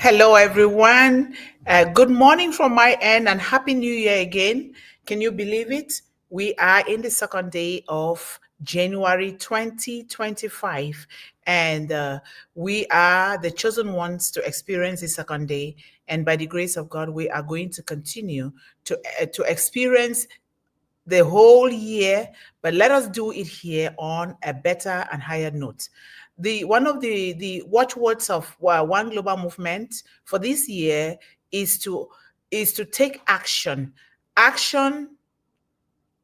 Hello, everyone. Good morning from my end and Happy New Year again. Can you believe it? We are in the second day of January 2025, and we are the chosen ones to experience the second day. And by the grace of God, we are going to continue to experience the whole year, but let us do it here on a better and higher note. The one of the watchwords of One Global Movement for this year is to take action, action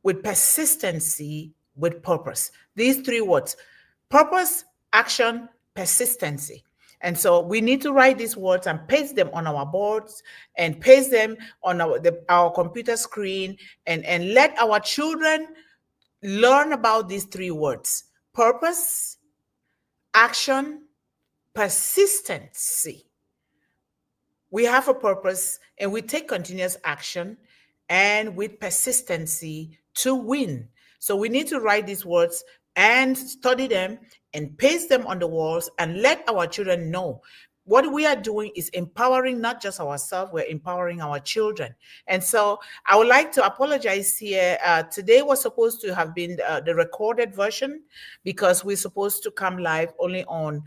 with persistency, with purpose. These three words: purpose, action, persistency. And so we need to write these words and paste them on our boards and paste them on our computer screen, and let our children learn about these three words: purpose, action, persistency. We have a purpose and we take continuous action and with persistency to win. So we need to write these words and study them and paste them on the walls and let our children know what we are doing is empowering not just ourselves, we're empowering our children. And so I would like to apologize here. Today was supposed to have been the recorded version because we're supposed to come live only on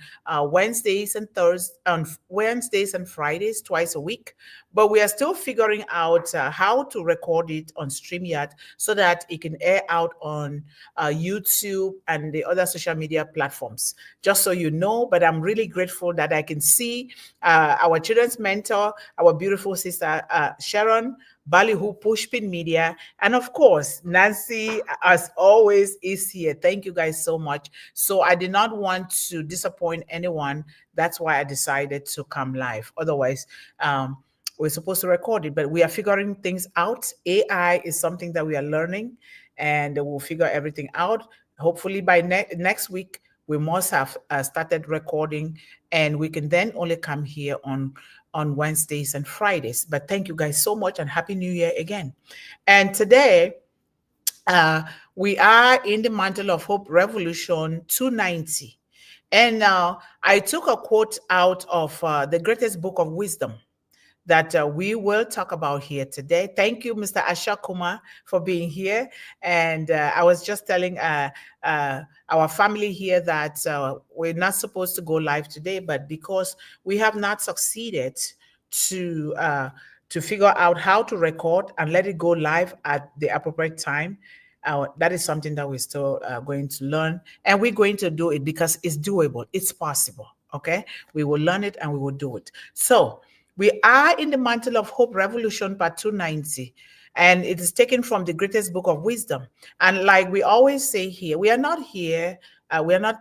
Wednesdays and Thursdays, on Wednesdays and Fridays, twice a week. But we are still figuring out how to record it on StreamYard so that it can air out on YouTube and the other social media platforms. Just so you know, but I'm really grateful that I can see our children's mentor, our beautiful sister Sharon Ballyhoo Pushpin Media, and of course Nancy, as always, is here. Thank you guys so much. So I did not want to disappoint anyone. That's why I decided to come live. Otherwise, we're supposed to record it, but we are figuring things out. AI is something that we are learning, and we'll figure everything out. Hopefully by next week, we must have started recording, and we can then only come here on Wednesdays and Fridays. But thank you guys so much, and Happy New Year again. And today, we are in the Mantle of Hope Revolution 290. And I took a quote out of the greatest book of wisdom that we will talk about here today. Thank you, Mr. Asha Kumar, for being here. And I was just telling our family here that we're not supposed to go live today, but because we have not succeeded to figure out how to record and let it go live at the appropriate time, that is something that we're still going to learn, and we're going to do it because it's doable, it's possible. Okay, we will learn it and we will do it. So we are in the Mantle of Hope Revolution, part 290, and it is taken from the greatest book of wisdom. And like we always say here, we are not here, we are not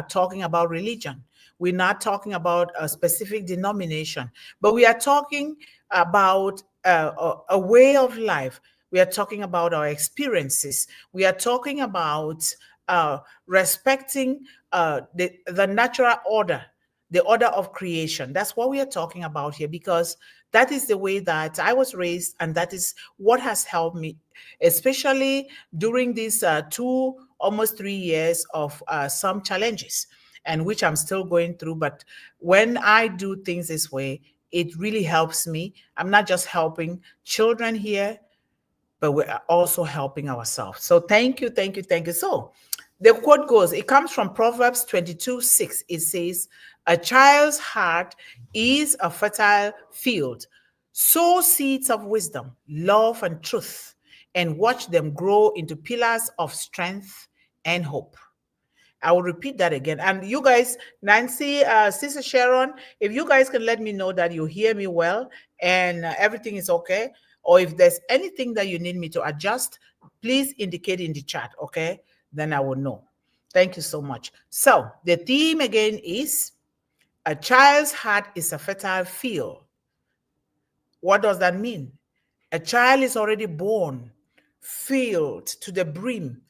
talking about religion. We're not talking about a specific denomination, but we are talking about a way of life. We are talking about our experiences. We are talking about respecting the natural order, the order of creation. That's what we are talking about here, because that is the way that I was raised, and that is what has helped me, especially during these almost 3 years of some challenges, and which I'm still going through. But when I do things this way, it really helps me. I'm not just helping children here, but we're also helping ourselves. So thank you, thank you, thank you. So the quote goes, it comes from Proverbs 22:6. It says, a child's heart is a fertile field. Sow seeds of wisdom, love, and truth, and watch them grow into pillars of strength and hope. I will repeat that again. And you guys, Nancy, Sister Sharon, if you guys can let me know that you hear me well and everything is okay, or if there's anything that you need me to adjust, please indicate in the chat, okay? Then I will know. Thank you so much. So the theme again is, a child's heart is a fertile field. What does that mean? A child is already born, filled to the brim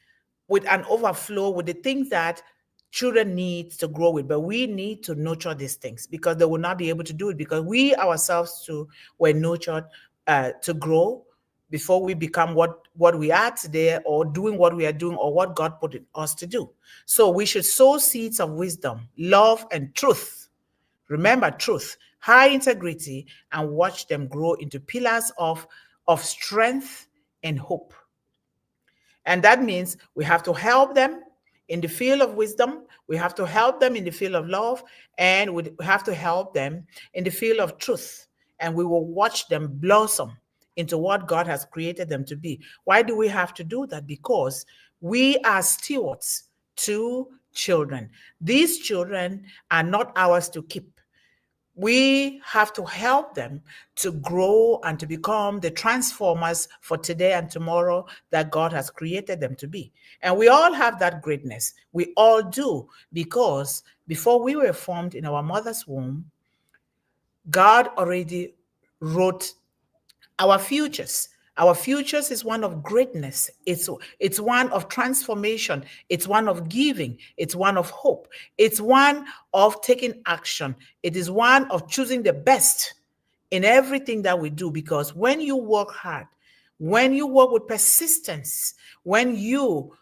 with an overflow with the things that children need to grow with. But we need to nurture these things, because they will not be able to do it, because we ourselves too were nurtured to grow before we become what we are today, or doing what we are doing, or what God put in us to do. So we should sow seeds of wisdom, love, and truth. Remember truth, high integrity, and watch them grow into pillars of strength and hope. And that means we have to help them in the field of wisdom, we have to help them in the field of love, and we have to help them in the field of truth. And we will watch them blossom into what God has created them to be. Why do we have to do that? Because we are stewards to children. These children are not ours to keep. We have to help them to grow and to become the transformers for today and tomorrow that God has created them to be. And we all have that greatness. We all do, because before we were formed in our mother's womb, God already wrote our futures. Our futures is one of greatness. It's one of transformation. It's one of giving. It's one of hope. It's one of taking action. It is one of choosing the best in everything that we do. Because when you work hard, when you work with persistence, when you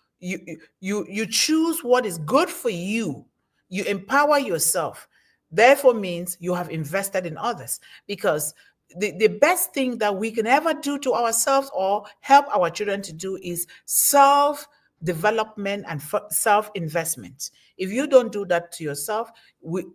choose what is good for you, you empower yourself. Therefore means you have invested in others, because the best thing that we can ever do to ourselves or help our children to do is self-development and self-investment. If you don't do that to yourself,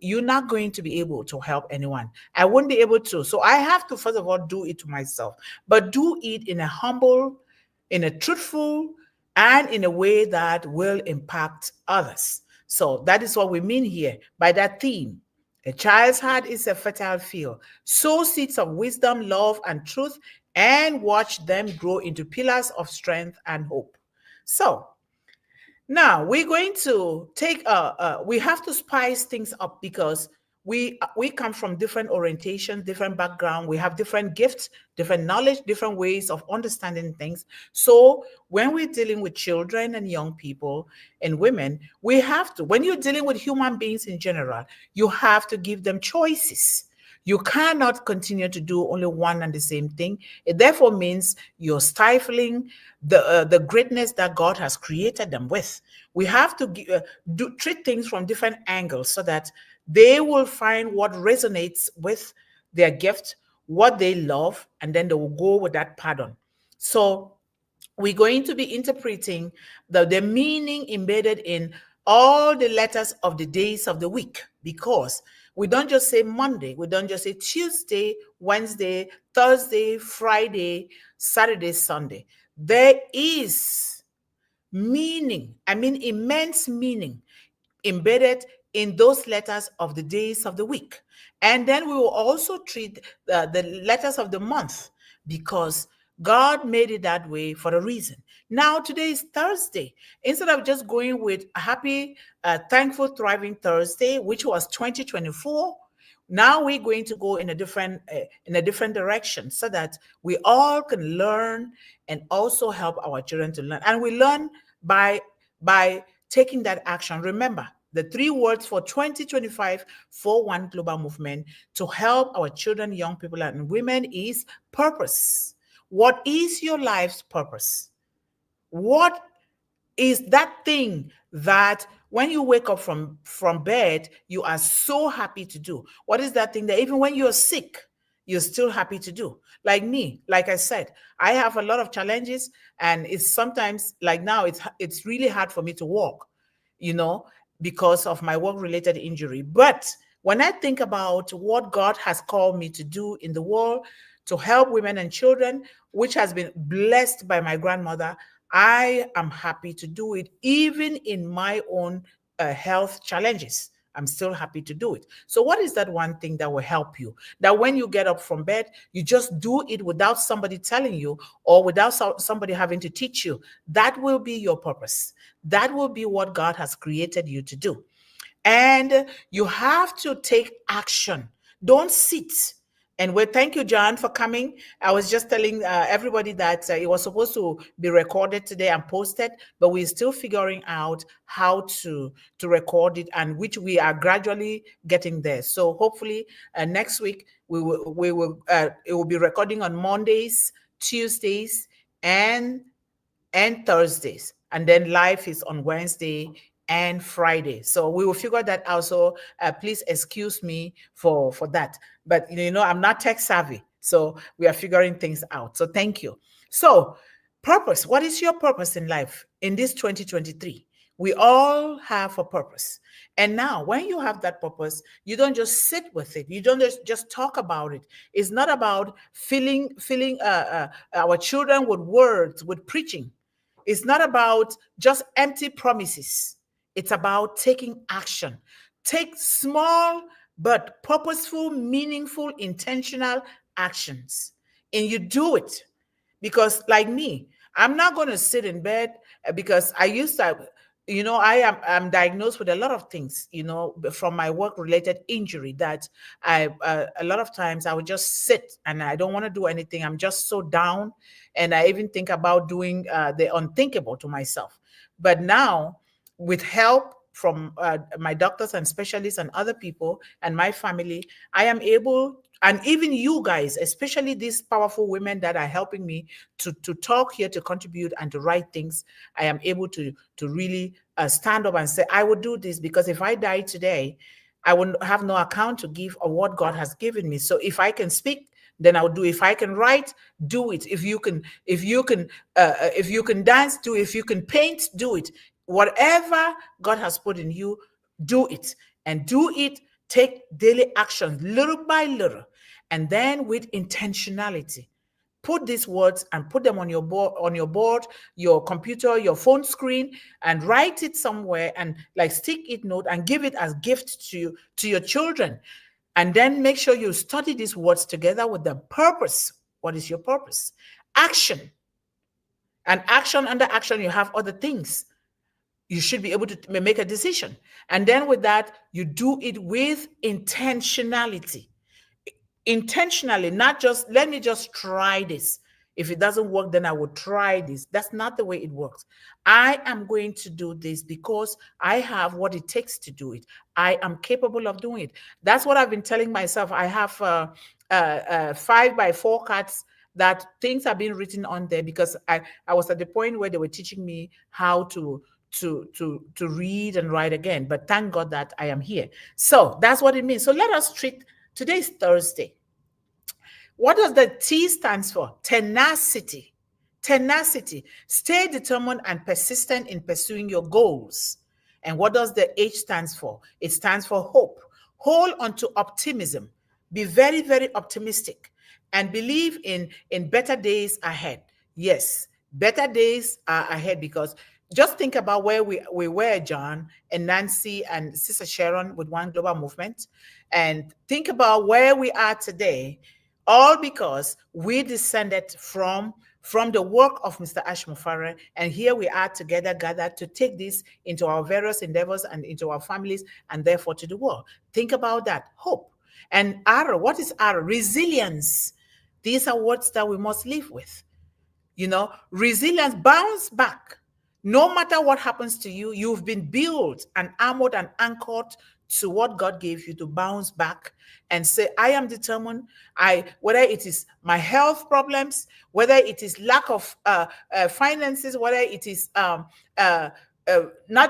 you're not going to be able to help anyone. I won't be able to. So I have to, first of all, do it to myself, but do it in a humble, in a truthful, and in a way that will impact others. So that is what we mean here by that theme. A child's heart is a fertile field. Sow seeds of wisdom, love, and truth, and watch them grow into pillars of strength and hope. So now we're going to take we have to spice things up, because we come from different orientations, different background. We have different gifts, different knowledge, different ways of understanding things. So when we're dealing with children and young people and women, we have to, when you're dealing with human beings in general, you have to give them choices. You cannot continue to do only one and the same thing. It therefore means you're stifling the greatness that God has created them with. We have to treat things from different angles so that they will find what resonates with their gift, what they love, and then they will go with that pattern. So we're going to be interpreting the meaning embedded in all the letters of the days of the week, because we don't just say Monday, we don't just say Tuesday, Wednesday, Thursday, Friday, Saturday, Sunday. There is meaning, I mean immense meaning, embedded in those letters of the days of the week. And then we will also treat the letters of the month, because God made it that way for a reason. Now, today is Thursday. Instead of just going with happy, thankful, thriving Thursday, which was 2024, now we're going to go in a different direction, so that we all can learn and also help our children to learn. And we learn by taking that action. Remember, the 3 words for 2025 for One Global Movement to help our children, young people, and women is purpose. What is your life's purpose? What is that thing that when you wake up from bed, you are so happy to do? What is that thing that even when you're sick, you're still happy to do? Like me, like I said, I have a lot of challenges, and it's sometimes, like now, it's really hard for me to walk, because of my work-related injury. But when I think about what God has called me to do in the world, to help women and children, which has been blessed by my grandmother, I am happy to do it, even in my own health challenges. I'm still happy to do it. So what is that one thing that will help you? That when you get up from bed, you just do it without somebody telling you, or without somebody having to teach you. That will be your purpose. That will be what God has created you to do. And you have to take action. Don't sit and wait. Thank you, John, for coming. I was just telling everybody that it was supposed to be recorded today and posted, but we're still figuring out how to record it, and which we are gradually getting there. So hopefully next week it will be recording on Mondays, Tuesdays, and Thursdays, and then live is on Wednesday and Friday. So we will figure that out. So please excuse me for that. But I'm not tech savvy, so we are figuring things out. So thank you. So purpose. What is your purpose in life in this 2023? We all have a purpose. And now, when you have that purpose, you don't just sit with it. You don't just talk about it. It's not about filling our children with words, with preaching. It's not about just empty promises. It's about taking action. Take small but purposeful, meaningful, intentional actions. And you do it. Because, like me, I'm not going to sit in bed because I used to, I'm diagnosed with a lot of things, from my work related injury that a lot of times I would just sit and I don't want to do anything. I'm just so down. And I even think about doing the unthinkable to myself. But now, with help from my doctors and specialists and other people and my family, I am able, and even you guys, especially these powerful women that are helping me to talk here, to contribute and to write things, I am able to really stand up and say, I will do this, because if I die today, I will have no account to give of what God has given me. So if I can speak, then I'll do. If I can write, do it. If you can dance, do it. If you can paint, do it. Whatever God has put in you, do it. And do it. Take daily actions, little by little, and then with intentionality. Put these words and put them on your board, your computer, your phone screen, and write it somewhere, and like stick it note and give it as gift to your children. And then make sure you study these words together with the purpose. What is your purpose? Action. And action, under action, you have other things. You should be able to make a decision. And then with that, you do it with intentionality. Intentionally, not just, let me just try this. If it doesn't work, then I will try this. That's not the way it works. I am going to do this because I have what it takes to do it. I am capable of doing it. That's what I've been telling myself. I have 5x4 cards that things have been written on there, because I was at the point where they were teaching me how to read and write again. But thank God that I am here. So that's what it means. So let us treat, today's Thursday. What does the T stands for? Tenacity. Tenacity. Stay determined and persistent in pursuing your goals. And what does the H stands for? It stands for hope. Hold on to optimism. Be very, very optimistic and believe in better days ahead. Yes, better days are ahead, because just think about where we were, John and Nancy and Sister Sharon with One Global Movement, and think about where we are today, all because we descended from the work of Mr. Ash Mufare, and here we are together, gathered to take this into our various endeavors and into our families, and therefore to the world. Think about that. Hope. And R, what is R? Resilience. These are words that we must live with. Resilience, bounce back. No matter what happens to you, you've been built and armored and anchored to what God gave you, to bounce back and say, I am determined. Whether it is my health problems, whether it is lack of finances, whether it is not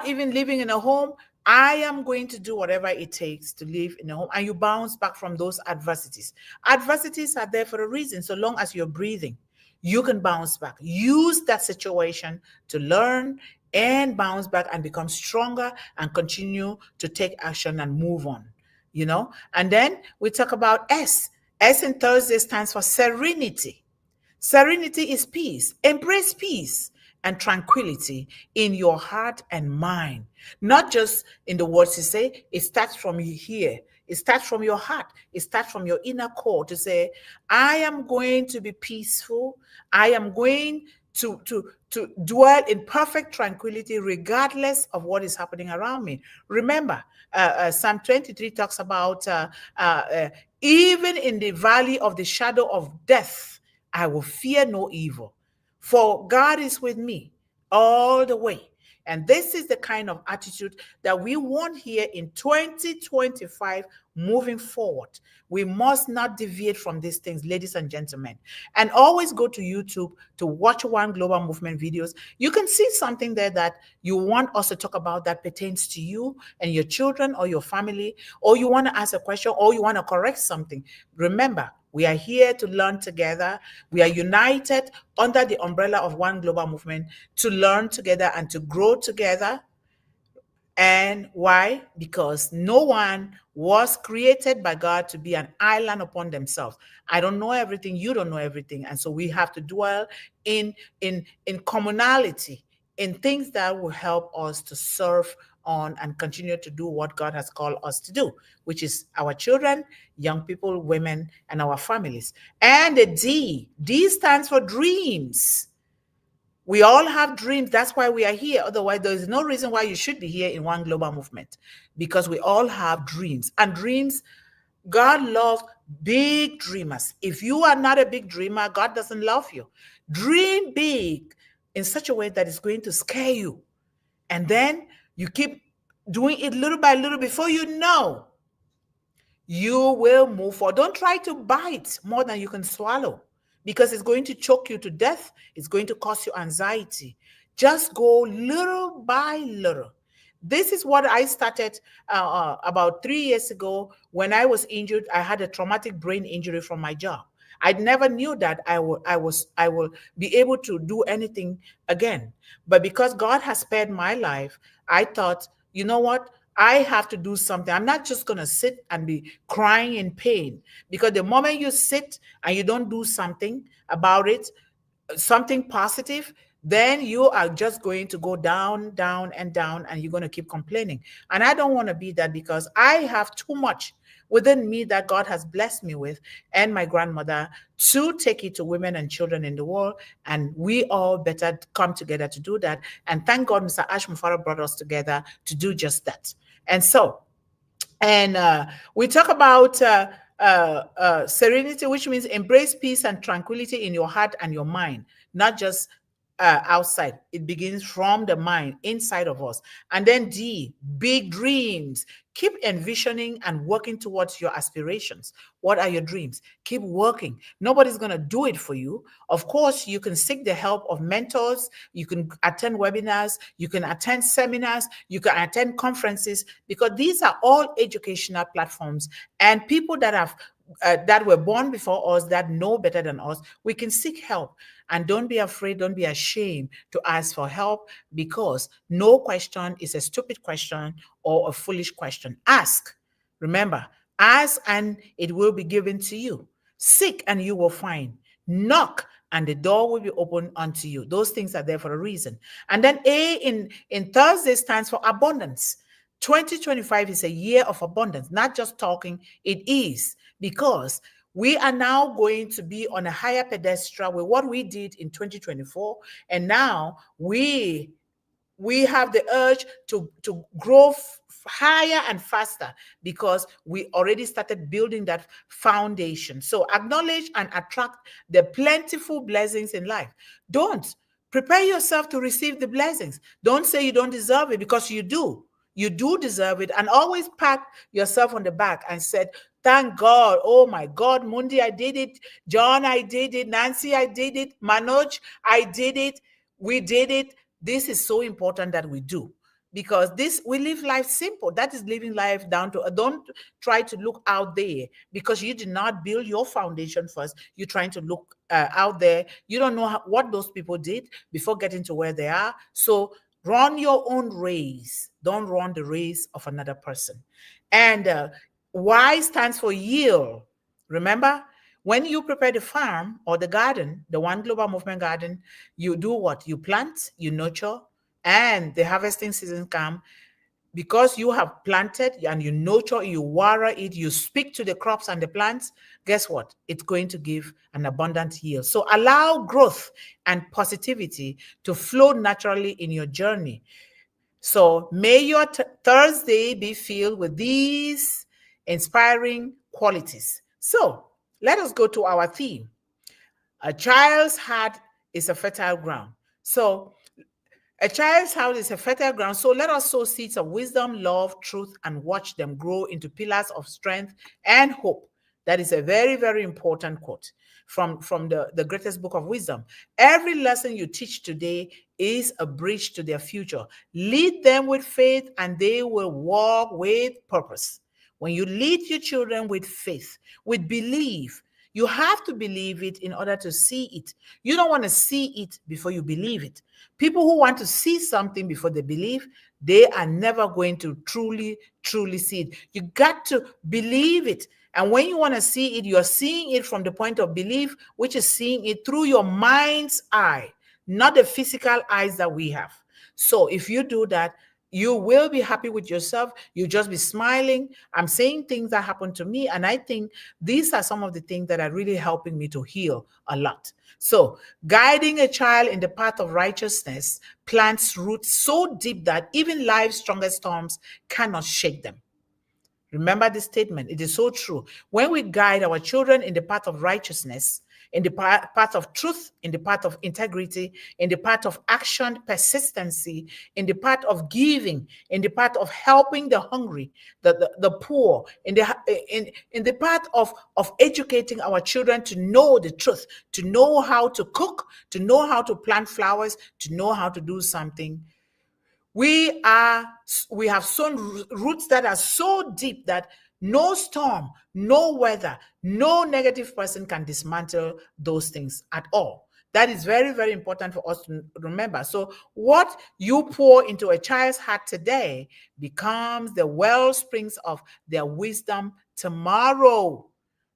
even living in a home, I am going to do whatever it takes to live in a home. And you bounce back from those adversities. Adversities are there for a reason. So long as you're breathing, you can bounce back. Use that situation to learn and bounce back and become stronger and continue to take action and move on, And then we talk about S. S in Thursday stands for serenity. Serenity is peace. Embrace peace and tranquility in your heart and mind. Not just in the words you say, it starts from here. It starts from your heart. It starts from your inner core to say, I am going to be peaceful. I am going to dwell in perfect tranquility regardless of what is happening around me. Remember, Psalm 23 talks about even in the valley of the shadow of death, I will fear no evil, for God is with me all the way. And this is the kind of attitude that we want here in 2025 moving forward. We must not deviate from these things, ladies and gentlemen. And always go to YouTube to watch One Global Movement videos. You can see something there that you want us to talk about that pertains to you and your children or your family, or you want to ask a question, or you want to correct something. Remember, we are here to learn together. We are united under the umbrella of One Global Movement to learn together and to grow together. And why? Because no one was created by God to be an island upon themselves. I don't know everything, you don't know everything. And so we have to dwell in commonality, in things that will help us to serve on and continue to do what God has called us to do, which is our children, young people, women, and our families. And the D stands for dreams. We all have dreams. That's why we are here. Otherwise, there is no reason why you should be here in One Global Movement, because we all have dreams. And dreams, God loves big dreamers. If you are not a big dreamer, God doesn't love you. Dream big in such a way that it's going to scare you. And then you keep doing it little by little. Before you know, you will move forward. Don't try to bite more than you can swallow, because it's going to choke you to death. It's going to cause you anxiety. Just go little by little. This is what I started about 3 years ago when I was injured. I had a traumatic brain injury from my job. I never knew that I will be able to do anything again. But because God has spared my life, I thought, you know what? I have to do something. I'm not just going to sit and be crying in pain, because the moment you sit and you don't do something about it, something positive, then you are just going to go down, down, and down, and you're going to keep complaining. And I don't want to be that, because I have too much within me that God has blessed me with, and my grandmother, to take it to women and children in the world. And we all better come together to do that. And thank God Mr. Ash Mufara brought us together to do just that. And so, we talk about serenity, which means embrace peace and tranquility in your heart and your mind, not just outside. It begins from the mind, inside of us. And then D, big dreams. Keep envisioning and working towards your aspirations. What are your dreams? Keep working. Nobody's going to do it for you. Of course, you can seek the help of mentors. You can attend webinars. You can attend seminars. You can attend conferences, because these are all educational platforms, and people that have that were born before us, that know better than us, we can seek help. And don't be afraid, don't be ashamed to ask for help, because no question is a stupid question or a foolish question. Ask. Remember, ask and it will be given to you. Seek and you will find. Knock and the door will be opened unto you. Those things are there for a reason. And then A in Thursday stands for abundance. 2025 is a year of abundance, not just talking, it is, because we are now going to be on a higher pedestal with what we did in 2024. And now we have the urge to grow higher and faster, because we already started building that foundation. So acknowledge and attract the plentiful blessings in life. Don't prepare yourself to receive the blessings. Don't say you don't deserve it, because you do. You do deserve it. And always pat yourself on the back and said, thank God. Oh my God, Mundih, I did it. John, I did it. Nancy, I did it. Manoj, I did it. We did it. This is so important that we do, because we live life simple. That is living life down to, don't try to look out there, because you did not build your foundation first. You're trying to look out there. You don't know what those people did before getting to where they are. So run your own race. Don't run the race of another person. And Y stands for yield. Remember, when you prepare the farm or the garden, the One Global Movement garden, you do what? You plant, you nurture, and the harvesting season comes. Because you have planted and you nurture, you water it, you speak to the crops and the plants, guess what? It's going to give an abundant yield. So allow growth and positivity to flow naturally in your journey. So may your Thursday be filled with these inspiring qualities. So let us go to our theme. A child's heart is a fertile ground. So A child's house is a fertile ground, so let us sow seeds of wisdom, love, truth, and watch them grow into pillars of strength and hope. That is a very, very important quote from the greatest book of wisdom. Every lesson you teach today is a bridge to their future. Lead them with faith, and they will walk with purpose. When you lead your children with faith, with belief, you have to believe it in order to see it. You don't want to see it before you believe it. People who want to see something before they believe, they are never going to truly, truly see it. You got to believe it. And when you want to see it, you're seeing it from the point of belief, which is seeing it through your mind's eye, not the physical eyes that we have. So if you do that, you will be happy with yourself. You'll just be smiling. I'm saying things that happened to me, and I think these are some of the things that are really helping me to heal a lot. So, guiding a child in the path of righteousness plants roots so deep that even life's strongest storms cannot shake them. Remember this statement. It is so true. When we guide our children in the path of righteousness, in the path of truth, in the path of integrity, in the path of action, persistency, in the path of giving, in the path of helping the hungry, the poor, in the path of educating our children to know the truth, to know how to cook, to know how to plant flowers, to know how to do something, we have sown roots that are so deep that no storm, no weather, no negative person can dismantle those things at all. That is very, very important for us to remember. So what you pour into a child's heart today becomes the well springs of their wisdom tomorrow.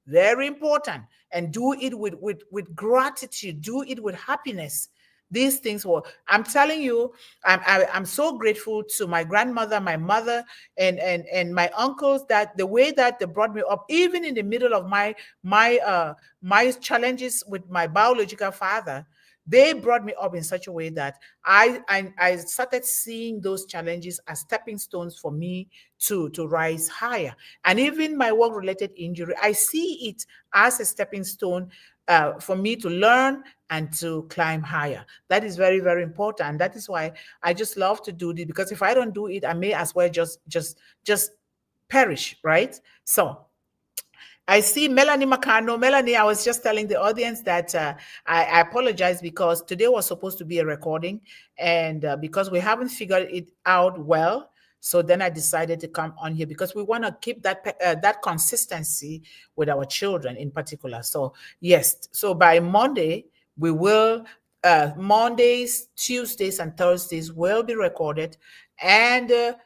Very important. And do it with gratitude. Do it with happiness. These things were, I'm telling you, I'm so grateful to my grandmother, my mother, and my uncles, that the way that they brought me up, even in the middle of my challenges with my biological father, they brought me up in such a way that I started seeing those challenges as stepping stones for me to rise higher. And even my work-related injury, I see it as a stepping stone for me to learn and to climb higher. That is very, very important. And that is why I just love to do this, because if I don't do it, I may as well just perish, right? So I see Melanie Mukamugema. Melanie, I was just telling the audience that I apologize because today was supposed to be a recording, and because we haven't figured it out well, so then I decided to come on here because we want to keep that consistency with our children in particular. So yes, so by Monday we will. Mondays, Tuesdays, and Thursdays will be recorded, and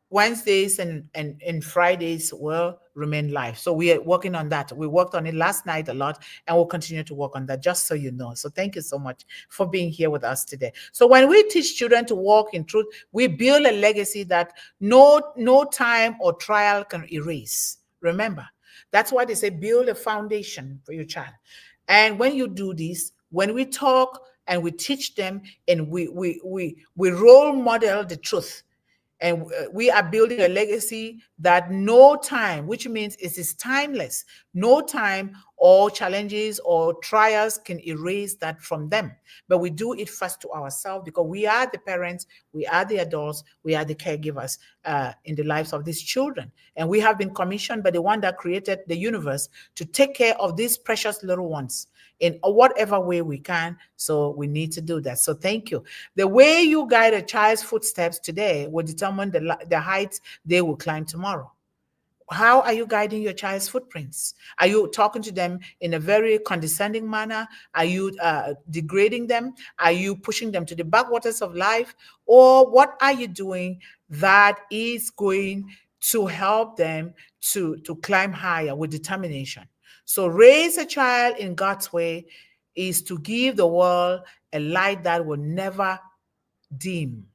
Wednesdays and Fridays will remain live. So we are working on that. We worked on it last night a lot, and we'll continue to work on that, just so you know. So thank you so much for being here with us today. So when we teach children to walk in truth, we build a legacy that no time or trial can erase. Remember, that's why they say build a foundation for your child. And when you do this, when we talk and we teach them and we role model the truth, and we are building a legacy that no time, which means it is timeless, no time or challenges or trials can erase that from them. But we do it first to ourselves, because we are the parents, we are the adults, we are the caregivers in the lives of these children. And we have been commissioned by the one that created the universe to take care of these precious little ones in whatever way we can. So we need to do that. So thank you. The way you guide a child's footsteps today will determine the heights they will climb tomorrow. How are you guiding your child's footprints? Are you talking to them in a very condescending manner? Are you degrading them? Are you pushing them to the backwaters of life? Or what are you doing that is going to help them to climb higher with determination? So raise a child in God's way is to give the world a light that will never dim.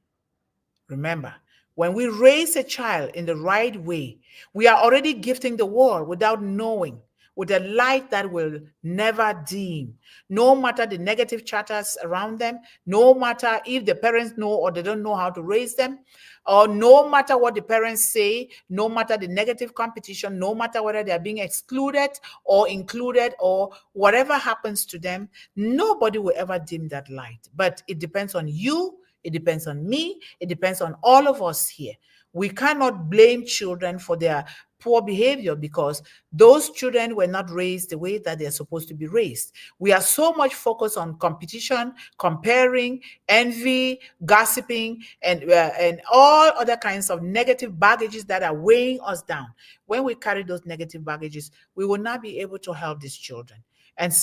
Remember, when we raise a child in the right way, we are already gifting the world without knowing. with a light that will never dim. No matter the negative chatters around them, no matter if the parents know or they don't know how to raise them, or no matter what the parents say, no matter the negative competition, no matter whether they are being excluded or included or whatever happens to them, nobody will ever dim that light. But it depends on you, it depends on me, it depends on all of us here. We cannot blame children for their poor behavior because those children were not raised the way that they're supposed to be raised. We are so much focused on competition, comparing, envy, gossiping, and all other kinds of negative baggages that are weighing us down. When we carry those negative baggages, we will not be able to help these children. And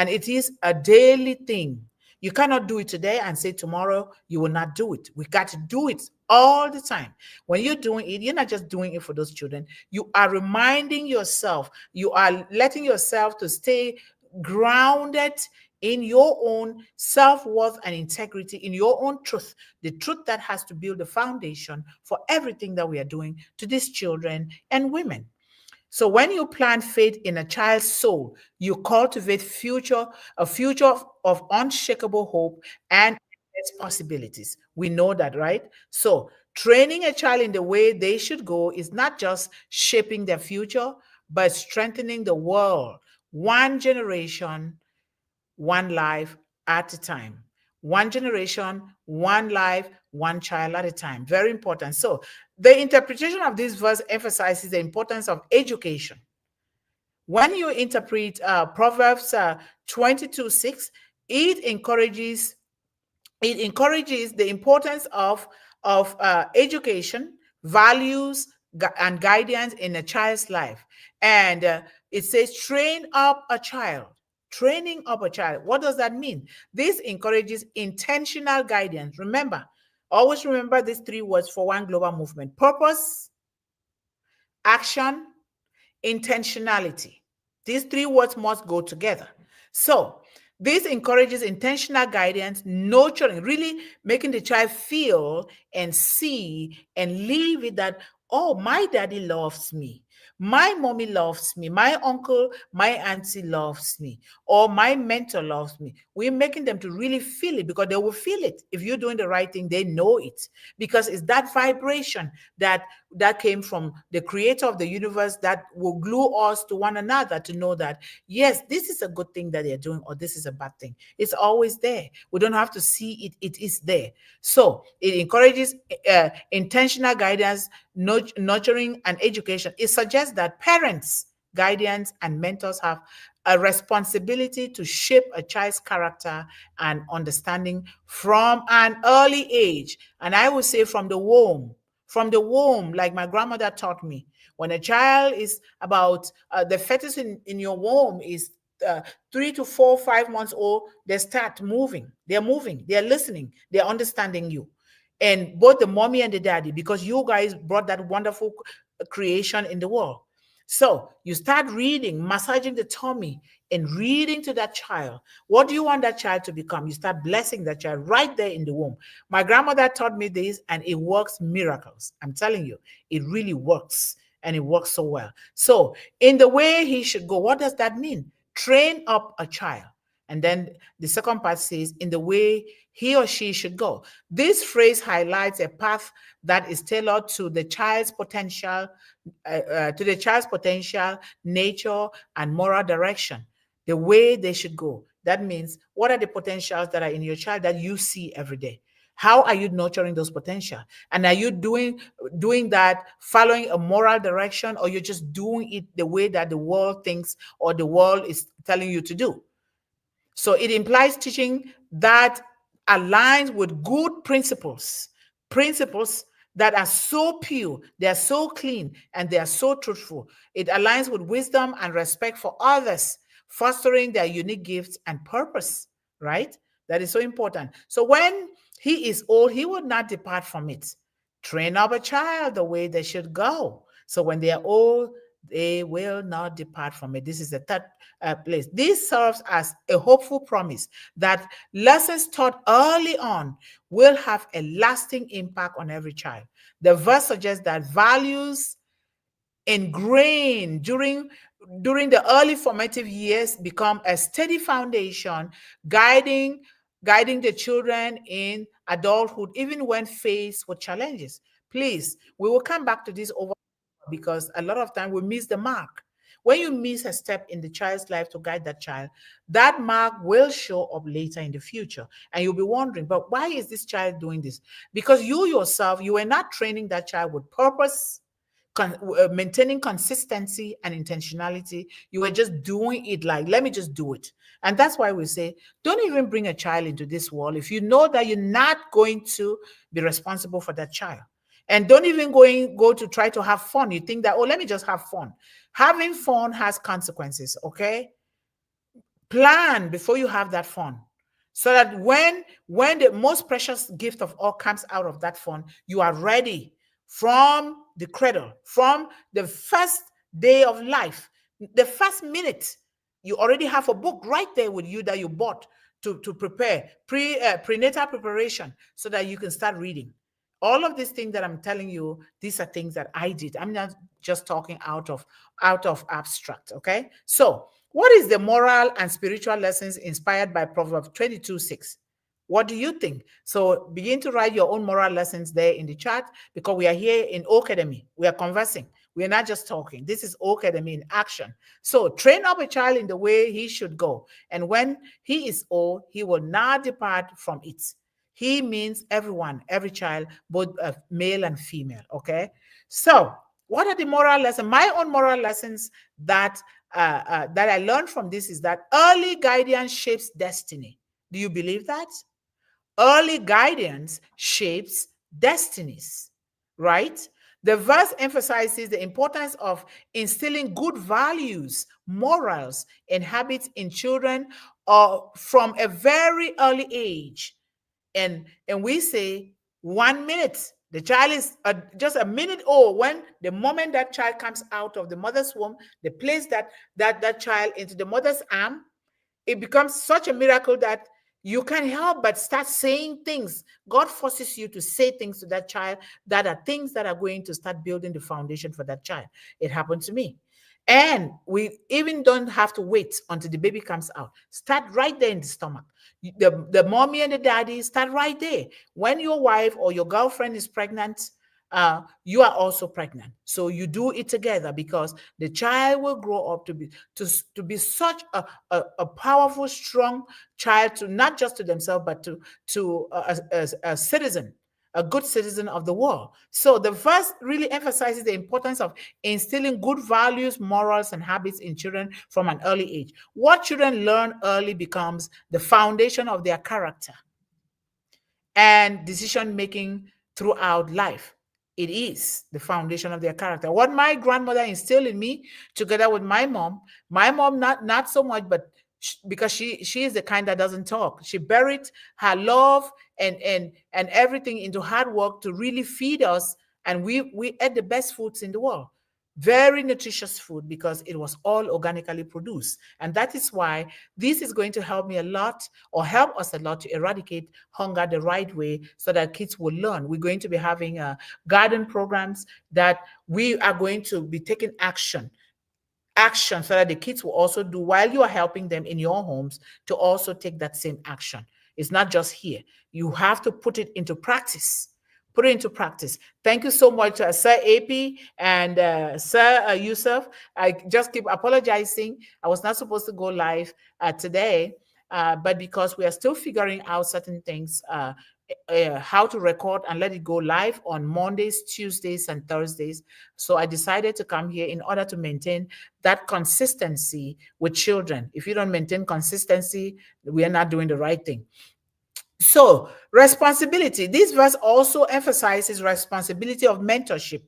it is a daily thing. You cannot do it today and say tomorrow you will not do it. We got to do it all the time. When you're doing it, you're not just doing it for those children. You are reminding yourself, you are letting yourself to stay grounded in your own self-worth and integrity, in your own truth, the truth that has to build the foundation for everything that we are doing to these children and women. So when you plant faith in a child's soul, you cultivate a future of unshakable hope and endless possibilities. We know that, right? So training a child in the way they should go is not just shaping their future, but strengthening the world, one generation, one life at a time. One generation, one life, one child at a time. Very important. So the interpretation of this verse emphasizes the importance of education. When you interpret Proverbs 22:6, it encourages the importance of education, values, and guidance in a child's life. And it says, train up a child. Training up a child. What does that mean? This encourages intentional guidance. Remember, always remember these three words for one global movement: purpose, action, intentionality. These three words must go together. So this encourages intentional guidance, nurturing, really making the child feel and see and live with that, oh, my daddy loves me. My mommy loves me. My uncle, my auntie loves me. Or my mentor loves me. We're making them to really feel it because they will feel it. If you're doing the right thing, they know it. Because it's that vibration that came from the creator of the universe that will glue us to one another to know that, yes, this is a good thing that they're doing or this is a bad thing. It's always there. We don't have to see it. It is there. So it encourages intentional guidance, nurturing, and education. It suggests that parents, guardians, and mentors have a responsibility to shape a child's character and understanding from an early age. And I would say from the womb. From the womb, like my grandmother taught me, when a child is about, the fetus in your womb is 3 to 4, 5 months old, they start moving. They're moving. They're listening. They're understanding you. And both the mommy and the daddy, because you guys brought that wonderful creation in the world. So you start reading, massaging the tummy and reading to that child. What do you want that child to become? You start blessing that child right there in the womb. My grandmother taught me this and it works miracles. I'm telling you, it really works and it works so well. So in the way he should go, what does that mean? Train up a child. And then the second part says, in the way he or she should go. This phrase highlights a path that is tailored to the child's potential, nature, and moral direction, the way they should go. That means, what are the potentials that are in your child that you see every day? How are you nurturing those potential? And are you doing that, following a moral direction, or you're just doing it the way that the world thinks or the world is telling you to do? So it implies teaching that aligns with good principles that are so pure, they are so clean, and they are so truthful. It aligns with wisdom and respect for others, fostering their unique gifts and purpose, right? That is so important. So when he is old, he will not depart from it. Train up a child the way they should go. So when they are old, they will not depart from it. This is the third place. This serves as a hopeful promise that lessons taught early on will have a lasting impact on every child. The verse suggests that values ingrained during during the early formative years become a steady foundation, guiding the children in adulthood, even when faced with challenges. Please, we will come back to this over, because a lot of time we miss the mark. When you miss a step in the child's life to guide that child, that mark will show up later in the future. And you'll be wondering, but why is this child doing this? Because you yourself, you were not training that child with purpose, maintaining consistency and intentionality. You were just doing it like, let me just do it. And that's why we say, don't even bring a child into this world if you know that you're not going to be responsible for that child. And don't even go to try to have fun. You think that, oh, let me just have fun. Having fun has consequences, okay? Plan before you have that fun, so that when the most precious gift of all comes out of that fun, you are ready from the cradle, from the first day of life, the first minute. You already have a book right there with you that you bought to prepare prenatal preparation, so that you can start reading. All of these things that I'm telling you, these are things that I did. I'm not just talking out of abstract. Okay, so what is the moral and spiritual lessons inspired by Proverbs 22:6? What do you think? So begin to write your own moral lessons there in the chat, because we are here in Academy. We are conversing. We are not just talking. This is Academy in action. So train up a child in the way he should go, and when he is old, he will not depart from it. He means everyone, every child, both male and female. Okay. So what are the moral lessons? My own moral lessons that that I learned from this is that early guidance shapes destiny. Do you believe that? Early guidance shapes destinies, right? The verse emphasizes the importance of instilling good values, morals, and habits in children from a very early age. And we say 1 minute. The child is just a minute old when the moment that child comes out of the mother's womb, they place that child into the mother's arm. It becomes such a miracle that you can't help but start saying things. God forces you to say things to that child that are things that are going to start building the foundation for that child. It happened to me. And we even don't have to wait until the baby comes out. Start right there in the stomach. The mommy and the daddy, start right there. When your wife or your girlfriend is pregnant, you are also pregnant. So you do it together, because the child will grow up to be such a powerful, strong child, to not just to themselves, but to a citizen, a good citizen of the world. So the verse really emphasizes the importance of instilling good values, morals, and habits in children from an early age. What children learn early becomes the foundation of their character and decision making throughout life. It is the foundation of their character. What my grandmother instilled in me, together with my mom not so much, but because she is the kind that doesn't talk. She buried her love and everything into hard work to really feed us, and we ate the best foods in the world. Very nutritious food, because it was all organically produced. And that is why this is going to help me a lot, or help us a lot, to eradicate hunger the right way, so that kids will learn. We're going to be having garden programs that we are going to be taking action so that the kids will also do, while you are helping them in your homes, to also take that same action. It's not just here. You have to put it into practice. Put it into practice. Thank you so much, Sir AP and Sir Yusuf. I just keep apologizing. I was not supposed to go live today, but because we are still figuring out certain things, how to record and let it go live on Mondays, Tuesdays, and Thursdays. So I decided to come here in order to maintain that consistency with children. If you don't maintain consistency, we are not doing the right thing. So responsibility. This verse also emphasizes responsibility of mentorship.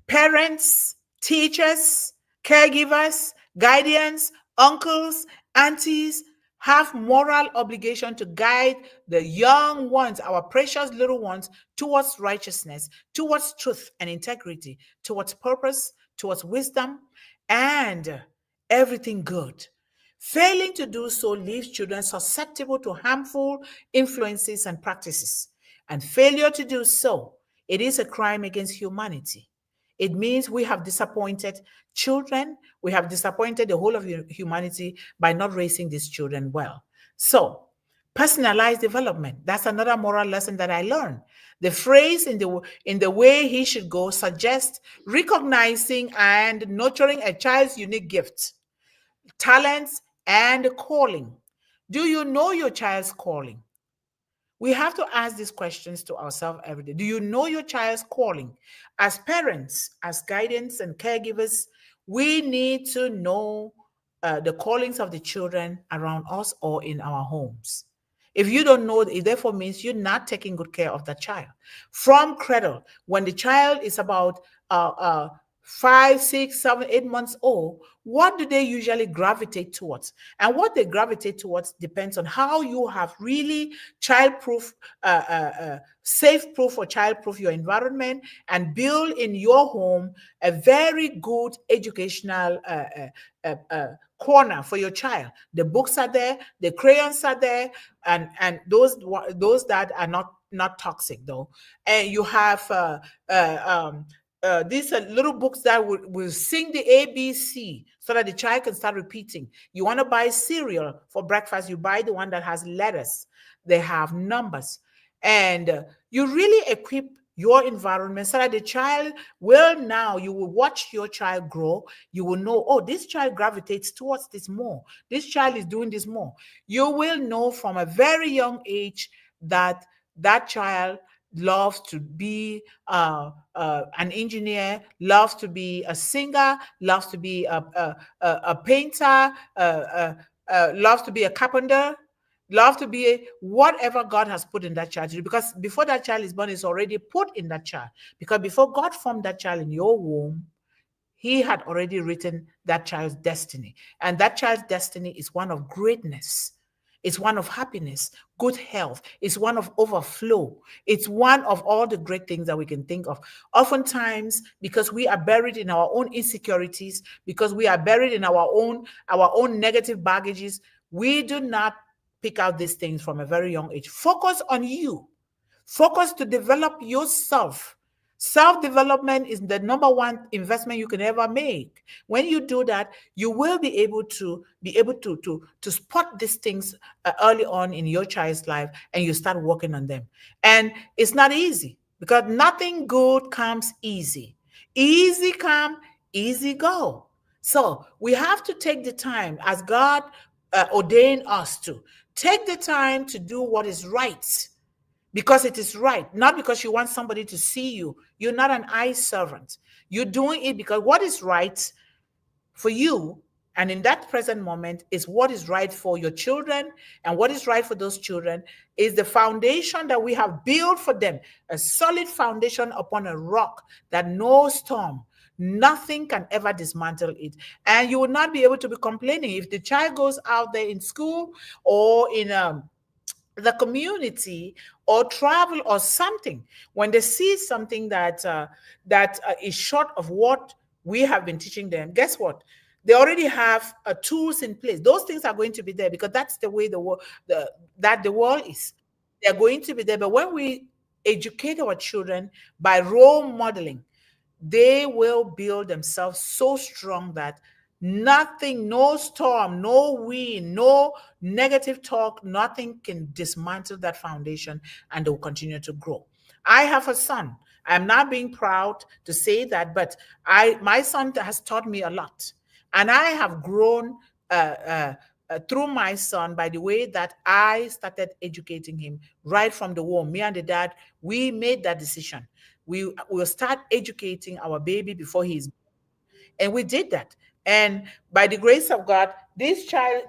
Parents, teachers, caregivers, guardians, uncles, aunties have moral obligation to guide the young ones, our precious little ones, towards righteousness, towards truth and integrity, towards purpose, towards wisdom, and everything good. Failing to do so leaves children susceptible to harmful influences and practices. And failure to do so, it is a crime against humanity. It means we have disappointed children. We have disappointed the whole of humanity by not raising these children well. So, personalized development. That's another moral lesson that I learned. The phrase in the way he should go suggests recognizing and nurturing a child's unique gifts, talents, and calling. Do you know your child's calling? We have to ask these questions to ourselves every day. Do you know your child's calling? As parents, as guidance and caregivers, we need to know the callings of the children around us or in our homes. If you don't know, it therefore means you're not taking good care of that child. From cradle, when the child is about 5, 6, 7, 8 months old, what do they usually gravitate towards? And what they gravitate towards depends on how you have really child-proof, safe-proof or child-proof your environment and build in your home a very good educational corner for your child. The books are there, the crayons are there, and those that are not toxic though. And you have these are little books that will sing the ABC so that the child can start repeating. You want to buy cereal for breakfast, you buy the one that has letters, they have numbers, and you really equip your environment so that the child will now, you will watch your child grow. You will know, oh, this child gravitates towards this more. This child is doing this more. You will know from a very young age that that child loves to be an engineer, loves to be a singer, loves to be a painter, loves to be a carpenter, love to be whatever God has put in that child to do. Because before that child is born, it's already put in that child. Because before God formed that child in your womb, he had already written that child's destiny. And that child's destiny is one of greatness. It's one of happiness, good health. It's one of overflow. It's one of all the great things that we can think of. Oftentimes, because we are buried in our own insecurities, because we are buried in our own negative baggages, we do not pick out these things from a very young age. Focus on you. Focus to develop yourself. Self-development is the number one investment you can ever make. When you do that, you will be able to spot these things early on in your child's life, and you start working on them. And it's not easy because nothing good comes easy. Easy come, easy go. So we have to take the time, as God ordained us to take the time to do what is right. Because it is right, not because you want somebody to see you. You're not an eye servant. You're doing it because what is right for you, and in that present moment, is what is right for your children. And what is right for those children is the foundation that we have built for them, a solid foundation upon a rock that no storm, nothing can ever dismantle it. And you will not be able to be complaining if the child goes out there in school or in the community or travel or something. When they see something that is short of what we have been teaching them, guess what? They already have tools in place. Those things are going to be there because that's the way the world is. They're going to be there. But when we educate our children by role modeling, they will build themselves so strong that nothing, no storm, no wind, no negative talk, nothing can dismantle that foundation, and they will continue to grow. I have a son. I'm not being proud to say that, but my son has taught me a lot. And I have grown through my son by the way that I started educating him right from the womb. Me and the dad, we made that decision. We will start educating our baby before he's, and we did that. And by the grace of God, this child,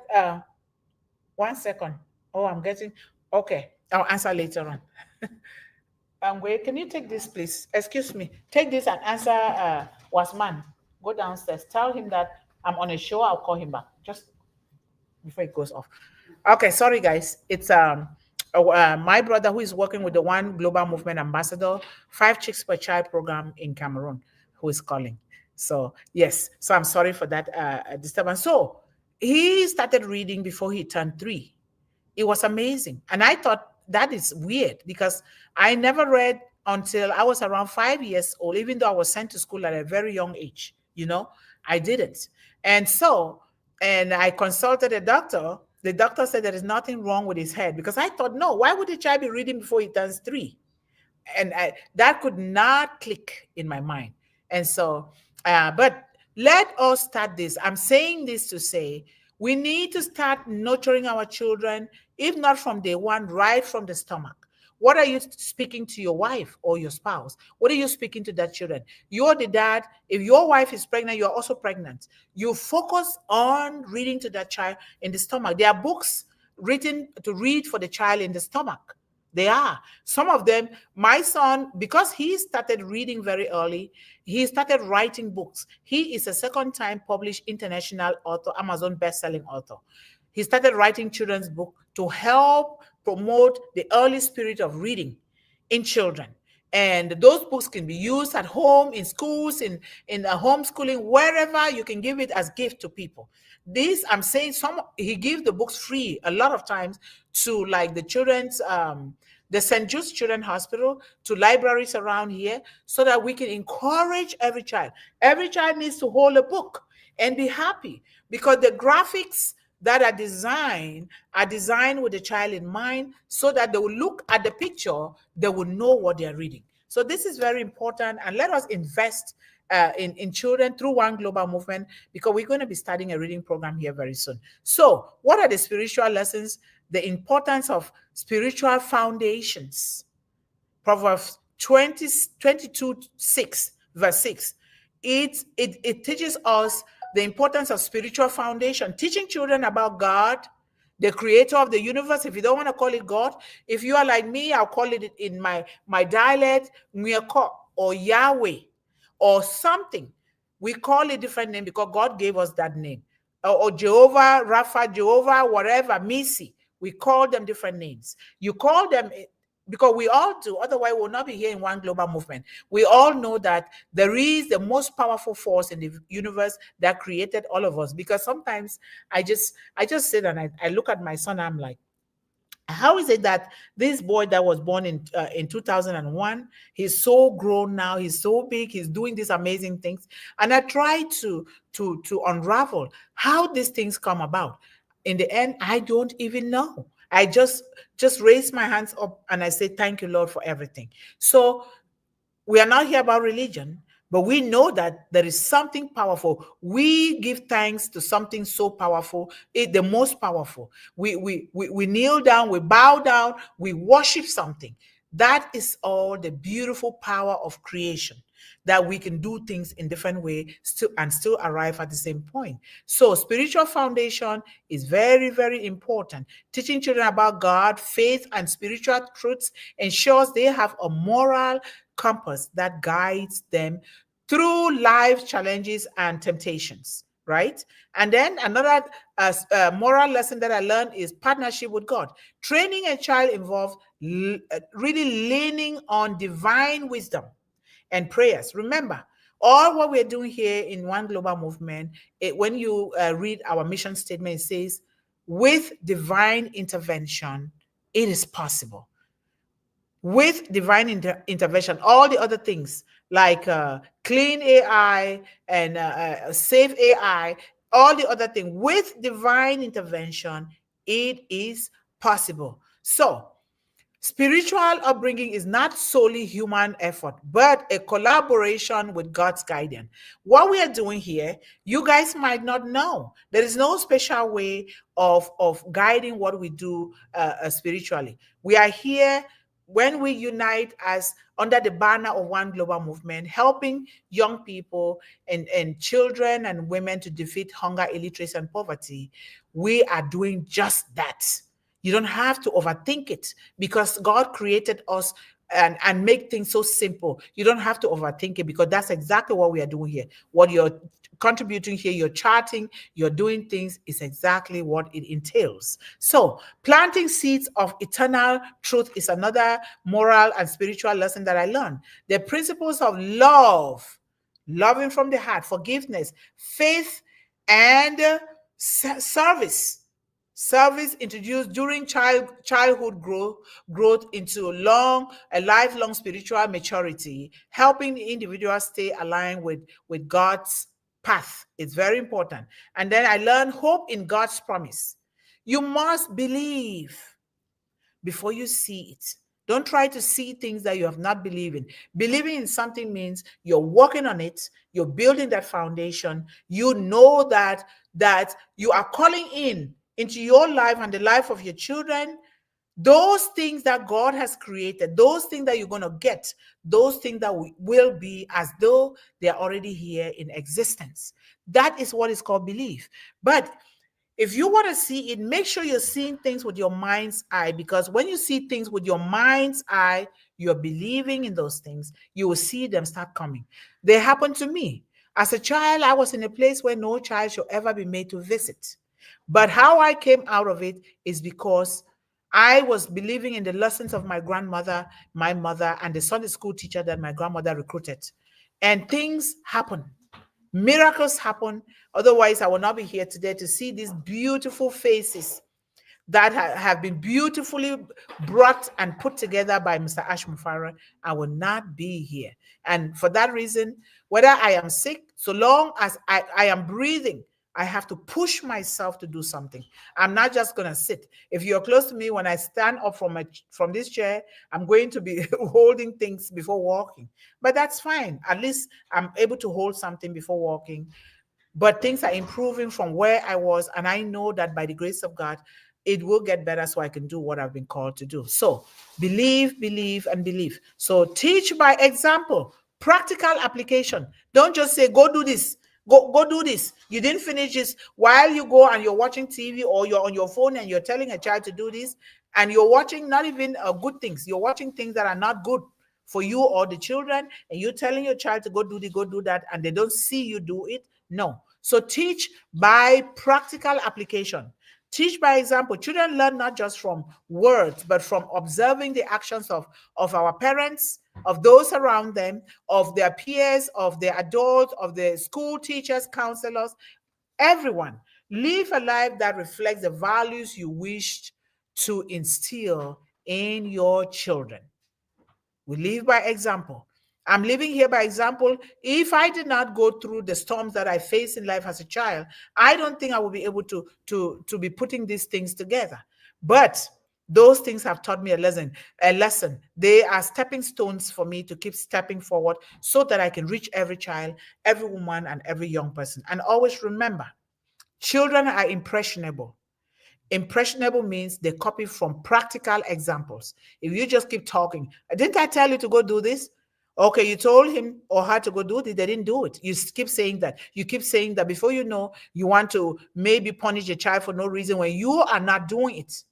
1 second. Oh, I'm getting, okay. I'll answer later on. Wait, can you take this, please? Excuse me. Take this and answer Wasman. Go downstairs. Tell him that I'm on a show. I'll call him back just before it goes off. Okay, sorry, guys. It's my brother who is working with the One Global Movement Ambassador, 5 Chicks Per Child program in Cameroon, who is calling. So, yes. So I'm sorry for that disturbance. So he started reading before he turned 3. It was amazing. And I thought that is weird because I never read until I was around 5 years old, even though I was sent to school at a very young age. I didn't. And so, and I consulted a doctor. The doctor said there is nothing wrong with his head, because I thought, no, why would the child be reading before he turns 3? And that could not click in my mind. And so, but let us start this. I'm saying this to say we need to start nurturing our children, if not from day one, right from the stomach. What are you speaking to your wife or your spouse? What are you speaking to that children? You're the dad. If your wife is pregnant, you're also pregnant. You focus on reading to that child in the stomach. There are books written to read for the child in the stomach. They are. Some of them, my son, because he started reading very early, he started writing books. He is a second-time published international author, Amazon best-selling author. He started writing children's book to help promote the early spirit of reading in children. And those books can be used at home, in schools, in homeschooling, wherever you can give it as gift to people. This, I'm saying, he gives the books free a lot of times to like the children's, the St. Jude's Children's Hospital, to libraries around here, so that we can encourage every child. Every child needs to hold a book and be happy, because the graphics that are designed with the child in mind, so that they will look at the picture, they will know what they're reading. So this is very important, and let us invest in children through One Global Movement, because we're going to be starting a reading program here very soon. So what are the spiritual lessons? The importance of spiritual foundations. Proverbs 22:6, verse 6. It teaches us the importance of spiritual foundation, teaching children about God, the creator of the universe. If you don't want to call it God, if you are like me, I'll call it in my dialect, Myako, or Yahweh, or something. We call it different name because God gave us that name. Or Jehovah, Rapha, Jehovah, whatever, Missy. We call them different names. You call them because we all do, otherwise we'll not be here in One Global Movement. We all know that there is the most powerful force in the universe that created all of us. Because sometimes I just sit and I look at my son, I'm like, how is it that this boy that was born in 2001, he's so grown now, he's so big, he's doing these amazing things, and I try to unravel how these things come about. In the end, I don't even know. I just raise my hands up and I say, thank you, Lord, for everything. So we are not here about religion, but we know that there is something powerful. We give thanks to something so powerful, the most powerful. We kneel down, we bow down, we worship something. That is all the beautiful power of creation, that we can do things in different ways and still arrive at the same point. So spiritual foundation is very, very important. Teaching children about God, faith, and spiritual truths ensures they have a moral compass that guides them through life challenges and temptations, right? And then another moral lesson that I learned is partnership with God. Training a child involves really leaning on divine wisdom and prayers. Remember, all what we're doing here in One Global Movement, when you read our mission statement, it says, with divine intervention, it is possible. With divine intervention, all the other things like clean AI and safe AI, all the other things, with divine intervention, it is possible. So spiritual upbringing is not solely human effort, but a collaboration with God's guidance. What we are doing here, you guys might not know. There is no special way of guiding what we do spiritually. We are here when we unite as under the banner of One Global Movement, helping young people and children and women to defeat hunger, illiteracy, and poverty. We are doing just that. You don't have to overthink it, because God created us and make things so simple. You don't have to overthink it, because that's exactly what we are doing here. What you're contributing here, you're charting, you're doing things, is exactly what it entails. So planting seeds of eternal truth is another moral and spiritual lesson that I learned. The principles of love, loving from the heart, forgiveness, faith, and service Service introduced during childhood growth into a lifelong spiritual maturity, helping the individual stay aligned with God's path. It's very important. And then I learned hope in God's promise. You must believe before you see it. Don't try to see things that you have not believed in. Believing in something means you're working on it, you're building that foundation. You know that you are calling into your life and the life of your children those things that God has created, those things that you're going to get, those things that will be as though they are already here in existence. That is what is called belief. But if you want to see it, make sure you're seeing things with your mind's eye, because when you see things with your mind's eye, you're believing in those things, you will see them start coming. They happened to me. As a child, I was in a place where no child should ever be made to visit. But how I came out of it is because I was believing in the lessons of my grandmother, my mother, and the Sunday school teacher that my grandmother recruited. And things happen. Miracles happen. Otherwise, I will not be here today to see these beautiful faces that have been beautifully brought and put together by Mr. Ash Mufara. I will not be here. And for that reason, whether I am sick, so long as I am breathing, I have to push myself to do something. I'm not just going to sit. If you're close to me, when I stand up from this chair, I'm going to be holding things before walking. But that's fine. At least I'm able to hold something before walking. But things are improving from where I was. And I know that by the grace of God, it will get better so I can do what I've been called to do. So believe, believe, and believe. So teach by example, practical application. Don't just say, go do this. Go do this. You didn't finish this while you go and you're watching TV or you're on your phone and you're telling a child to do this, and you're watching not even good things. You're watching things that are not good for you or the children, and you're telling your child to go do that, and they don't see you do it. No. So teach by practical application. Teach by example. Children learn not just from words, but from observing the actions of our parents, of those around them, of their peers, of their adults, of the school teachers, counselors, everyone. Live a life that reflects the values you wished to instill in your children. We live by example. I'm living here by example. If I did not go through the storms that I faced in life as a child, I don't think I will be able to be putting these things together. But those things have taught me a lesson. They are stepping stones for me to keep stepping forward so that I can reach every child, every woman, and every young person. And always remember, children are impressionable. Impressionable means they copy from practical examples. If you just keep talking, didn't I tell you to go do this? Okay, you told him or her to go do this, they didn't do it. You keep saying that. You keep saying that. Before you know, you want to maybe punish a child for no reason when you are not doing it.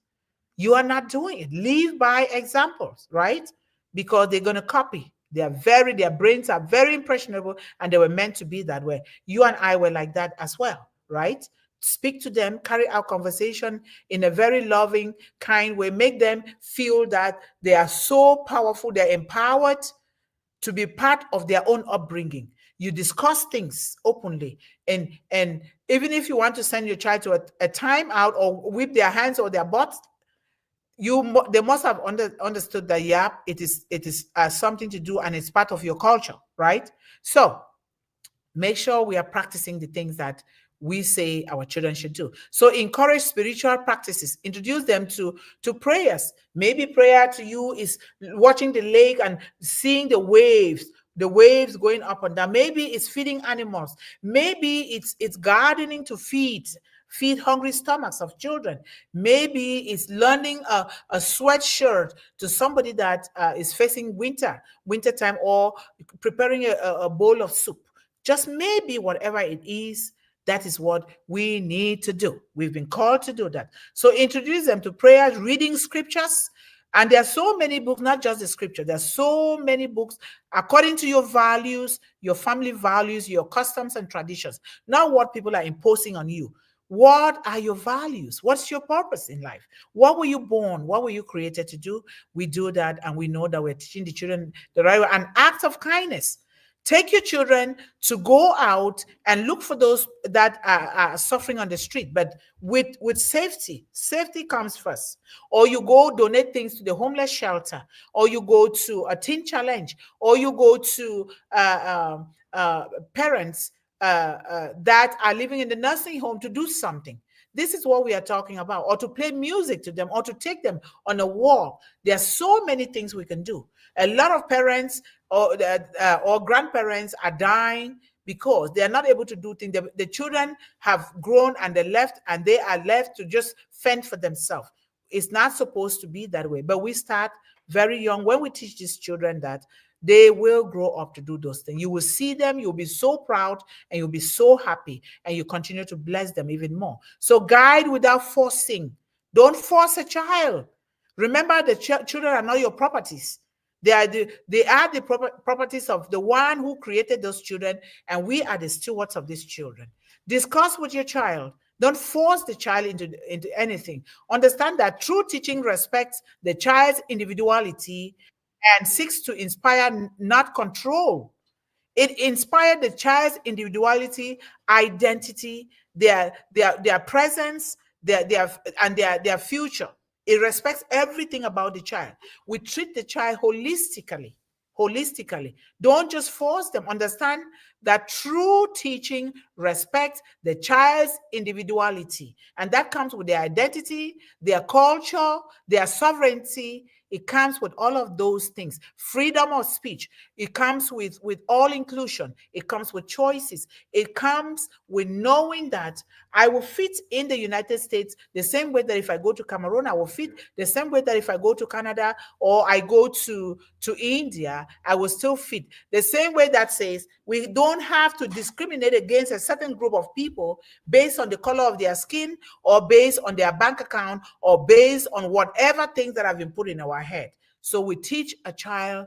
You are not doing it. Live by examples, right? Because they're going to copy. Their brains are very impressionable, and they were meant to be that way. You and I were like that as well, right? Speak to them, carry out conversation in a very loving, kind way. Make them feel that they are so powerful, they're empowered to be part of their own upbringing. You discuss things openly, and even if you want to send your child to a timeout or whip their hands or their butts, they must have understood that, yeah, it is something to do and it's part of your culture, right? So make sure we are practicing the things that we say our children should do. So encourage spiritual practices. Introduce them to prayers. Maybe prayer to you is watching the lake and seeing the waves going up and down. Maybe it's feeding animals. Maybe it's gardening to feed hungry stomachs of children. Maybe it's learning a sweatshirt to somebody that is facing wintertime, or preparing a bowl of soup. Just maybe whatever it is, that is what we need to do. We've been called to do that. So introduce them to prayers, reading scriptures. And there are so many books, not just the scripture. There are so many books according to your values, your family values, your customs and traditions, not what people are imposing on you. What are your values? What's your purpose in life? What were you born? What were you created to do? We do that, and we know that we're teaching the children the right way. An act of kindness. Take your children to go out and look for those that are suffering on the street, but with safety. Safety comes first. Or you go donate things to the homeless shelter, or you go to a teen challenge, or you go to parents that are living in the nursing home to do something. This is what we are talking about, or to play music to them, or to take them on a walk. There are so many things we can do. A lot of parents or grandparents are dying because they are not able to do things. The children have grown and they left, and they are left to just fend for themselves. It's not supposed to be that way, but we start very young. When we teach these children that, they will grow up to do those things. You will see them, you'll be so proud, and you'll be so happy, and you continue to bless them even more. So guide without forcing. Don't force a child. Remember, the children are not your properties. They are the properties of the one who created those children, and we are the stewards of these children. Discuss with your child. Don't force the child into anything. Understand that true teaching respects the child's individuality and seeks to inspire, not control. It inspired the child's individuality, identity, their presence, their future. It respects everything about the child. We treat the child holistically. Holistically. Don't just force them. Understand that true teaching respects the child's individuality. And that comes with their identity, their culture, their sovereignty. It comes with all of those things. Freedom of speech. It comes with all inclusion. It comes with choices. It comes with knowing that I will fit in the United States the same way that if I go to Cameroon, I will fit the same way that if I go to Canada or I go to India, I will still fit. The same way that says we don't have to discriminate against a certain group of people based on the color of their skin or based on their bank account or based on whatever things that have been put in our head. So we teach a child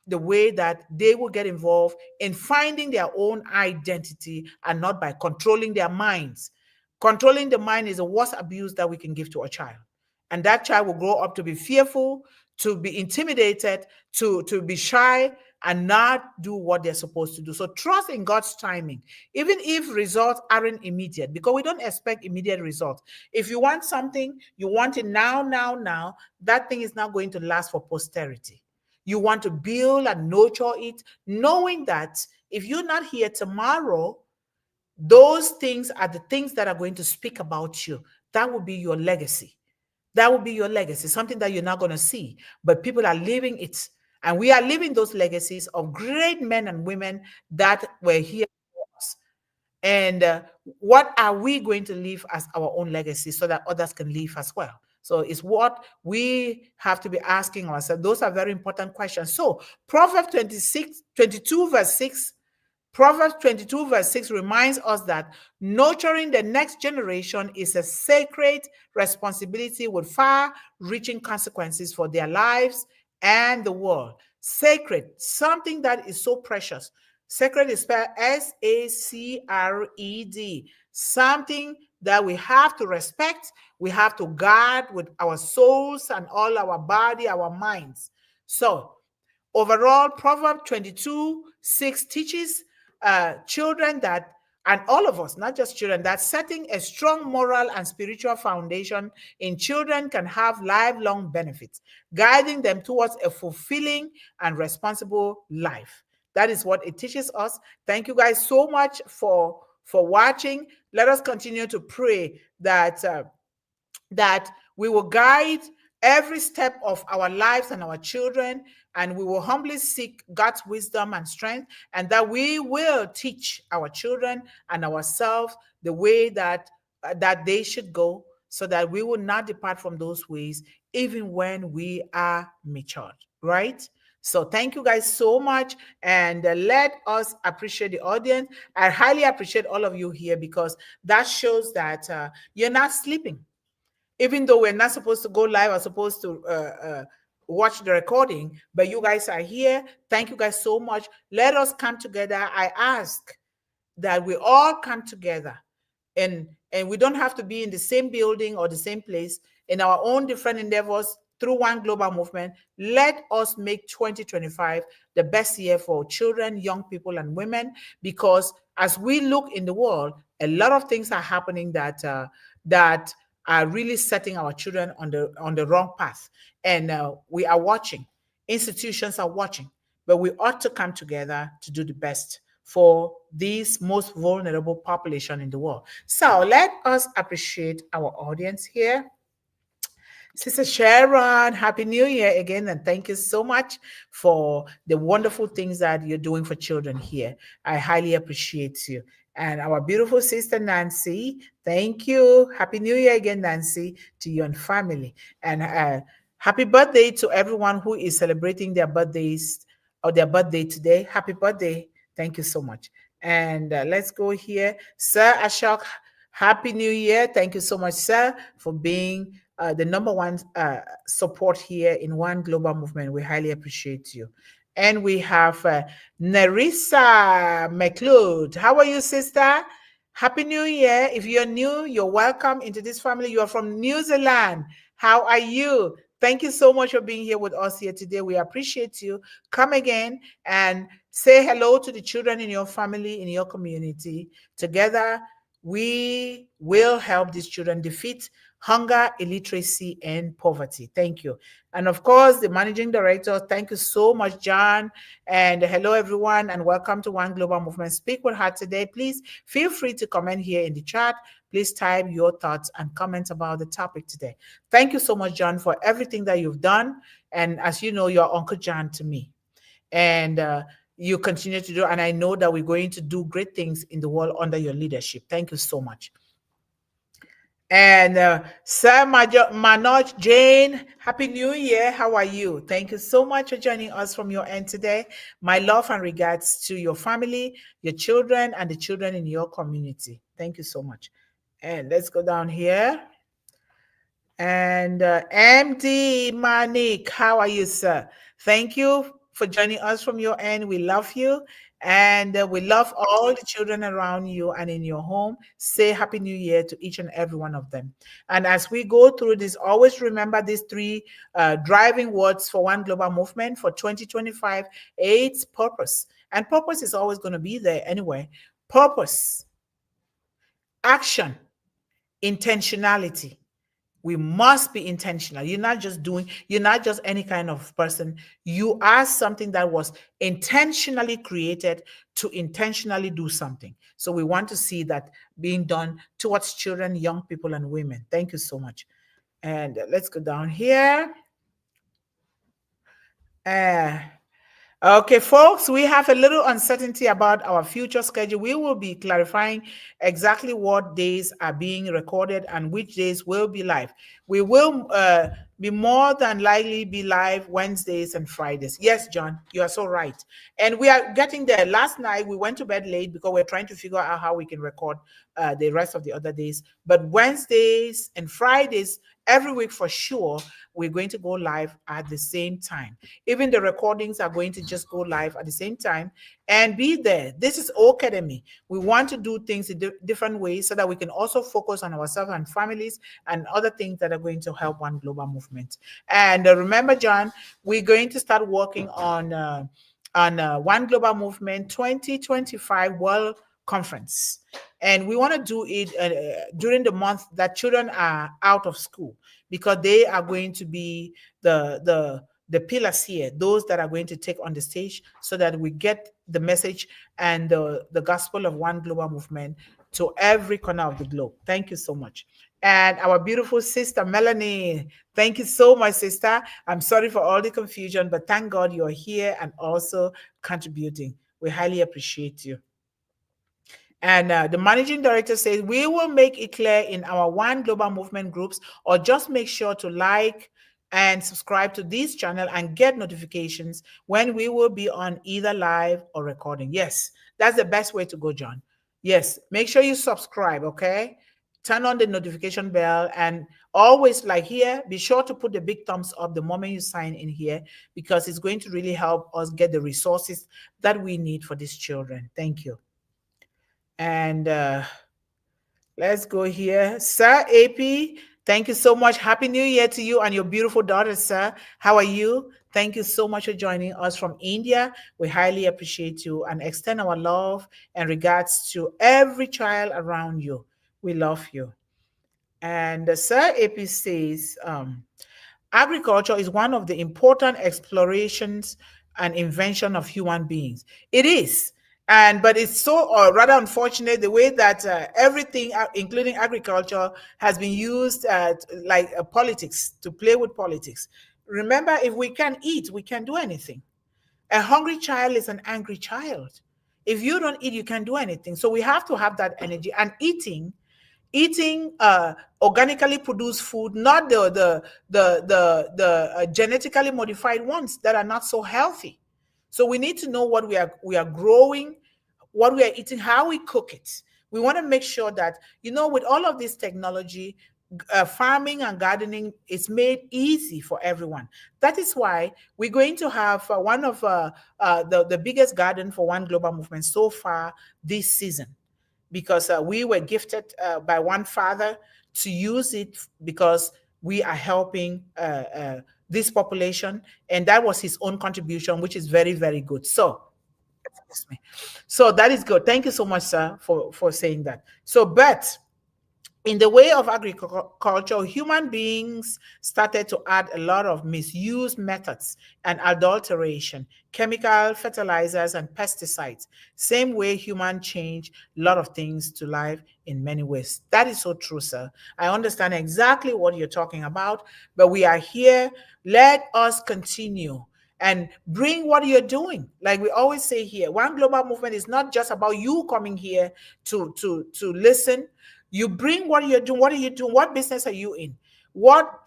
the way that they will get involved in finding their own identity and not by controlling their minds. Controlling the mind is the worst abuse that we can give to a child. And that child will grow up to be fearful, to be intimidated, to be shy, and not do what they're supposed to do. So trust in God's timing, even if results aren't immediate, because we don't expect immediate results. If you want something, you want it now, that thing is not going to last for posterity. You want to build and nurture it, knowing that if you're not here tomorrow, those things are the things that are going to speak about you. That will be your legacy. That will be your legacy, something that you're not going to see, but people are living it. And we are living those legacies of great men and women that were here for us. And what are we going to leave as our own legacy so that others can live as well? So it's what we have to be asking ourselves. Those are very important questions. So Proverbs 22 verse 6 Proverbs 22 verse 6 reminds us that nurturing the next generation is a sacred responsibility with far-reaching consequences for their lives and the world. Sacred, something that is so precious. Sacred is spelled S-A-C-R-E-D. Something that we have to respect, we have to guard with our souls and all our body, our minds. So overall, Proverbs 22:6 teaches children that, and all of us, not just children, that setting a strong moral and spiritual foundation in children can have lifelong benefits, guiding them towards a fulfilling and responsible life. That is what it teaches us. Thank you guys so much for watching. Let us continue to pray that that we will guide every step of our lives and our children, and we will humbly seek God's wisdom and strength, and that we will teach our children and ourselves the way that they should go, so that we will not depart from those ways even when we are matured, right? So thank you guys so much, and let us appreciate the audience. I highly appreciate all of you here, because that shows that you're not sleeping. Even though we're not supposed to go live, we're supposed to watch the recording, but you guys are here. Thank you guys so much. Let us come together. I ask that we all come together, and we don't have to be in the same building or the same place, in our own different endeavors. through One Global Movement, let us make 2025 the best year for children, young people, and women, because as we look in the world, a lot of things are happening that are really setting our children on the wrong path, and we are watching. Institutions are watching, but we ought to come together to do the best for these most vulnerable population in the world. So let us appreciate our audience here. Sister Sharon, Happy New Year again, and thank you so much for the wonderful things that you're doing for children here. I highly appreciate you. And our beautiful sister Nancy, thank you. Happy New Year again, Nancy, to you and family. And happy birthday to everyone who is celebrating their birthdays or their birthday today. Happy birthday. Thank you so much. And let's go here. Sir Ashok, Happy New Year. Thank you so much, sir, for being the number one support here in One Global Movement. We highly appreciate you. And we have Nerissa McLeod. How are you, sister? Happy New Year. If you're new, you're welcome into this family. You are from New Zealand. How are you? Thank you so much for being here with us here today. We appreciate you. Come again and say hello to the children in your family, in your community. Together, we will help these children defeat hunger, illiteracy, and poverty. Thank you. And of course, the managing director, thank you so much, John. And hello, everyone, and welcome to One Global Movement. Speak with Heart today. Please feel free to comment here in the chat. Please type your thoughts and comments about the topic today. Thank you so much, John, for everything that you've done. And as you know, you're Uncle John to me. And you continue to do, and I know that we're going to do great things in the world under your leadership. Thank you so much. And Sir Manoj Jane, Happy New Year. How are you? Thank you so much for joining us from your end today. My love and regards to your family, your children, and the children in your community. Thank you so much. And let's go down here. And MD Manik, how are you, sir? Thank you for joining us from your end. We love you. And we love all the children around you and in your home. Say Happy New Year to each and every one of them. And as we go through this, always remember these three driving words for One Global Movement for 2025. It's purpose. And purpose is always going to be there anyway. Purpose, action, intentionality. We must be intentional. You're not just any kind of person. You are something that was intentionally created to intentionally do something. So we want to see that being done towards children, young people, and women. Thank you so much. And let's go down here. Okay, folks, we have a little uncertainty about our future schedule. We will be clarifying exactly what days are being recorded and which days will be live. We will be more than likely be live Wednesdays and Fridays. Yes, John, you are so right. And we are getting there. Last night, we went to bed late because we're trying to figure out how we can record the rest of the other days. But Wednesdays and Fridays, every week for sure, we're going to go live at the same time. Even the recordings are going to just go live at the same time and be there. This is Academy. We want to do things in different ways so that we can also focus on ourselves and families and other things that are going to help One Global Movement. And remember, John, we're going to start working on One Global Movement 2025 World Conference. And we want to do it during the month that children are out of school, because they are going to be the pillars here, those that are going to take on the stage so that we get the message and the gospel of One Global Movement to every corner of the globe. Thank you so much. And our beautiful sister, Melanie, thank you so much, sister. I'm sorry for all the confusion, but thank God you're here and also contributing. We highly appreciate you. And the managing director says, we will make it clear in our One Global Movement groups, or just make sure to like and subscribe to this channel and get notifications when we will be on either live or recording. Yes, that's the best way to go, John. Yes, make sure you subscribe, okay? Turn on the notification bell, and always, like here, be sure to put the big thumbs up the moment you sign in here, because it's going to really help us get the resources that we need for these children. Thank you. And let's go here. Sir AP, Thank you so much. Happy New Year to you and your beautiful daughter, sir. How are you? Thank you so much for joining us from India. We highly appreciate you and extend our love and regards to every child around you. We love you. And Sir AP says, agriculture is one of the important explorations and invention of human beings. It is. And but it's so rather unfortunate the way that everything, including agriculture, has been used like politics, to play with politics. Remember, if we can eat, we can do anything. A hungry child is an angry child. If you don't eat, you can't do anything. So we have to have that energy. And eating organically produced food, not the genetically modified ones that are not so healthy. So we need to know what we are growing, what we are eating, how we cook it. We want to make sure that, with all of this technology, farming and gardening is made easy for everyone. That is why we're going to have one of the biggest garden for One Global Movement so far this season, because we were gifted by one father to use it, because we are helping this population, and that was his own contribution, which is very, very good. So, excuse me. So that is good. Thank you so much, sir, for saying that. So, but in the way of agriculture, human beings started to add a lot of misuse methods and adulteration, chemical fertilizers and pesticides. Same way human change a lot of things to life in many ways. That is so true, sir. I understand exactly what you're talking about, but we are here. Let us continue and bring what you're doing. Like we always say here, One Global Movement is not just about you coming here to listen. You bring what you're doing. What are you doing? What business are you in? What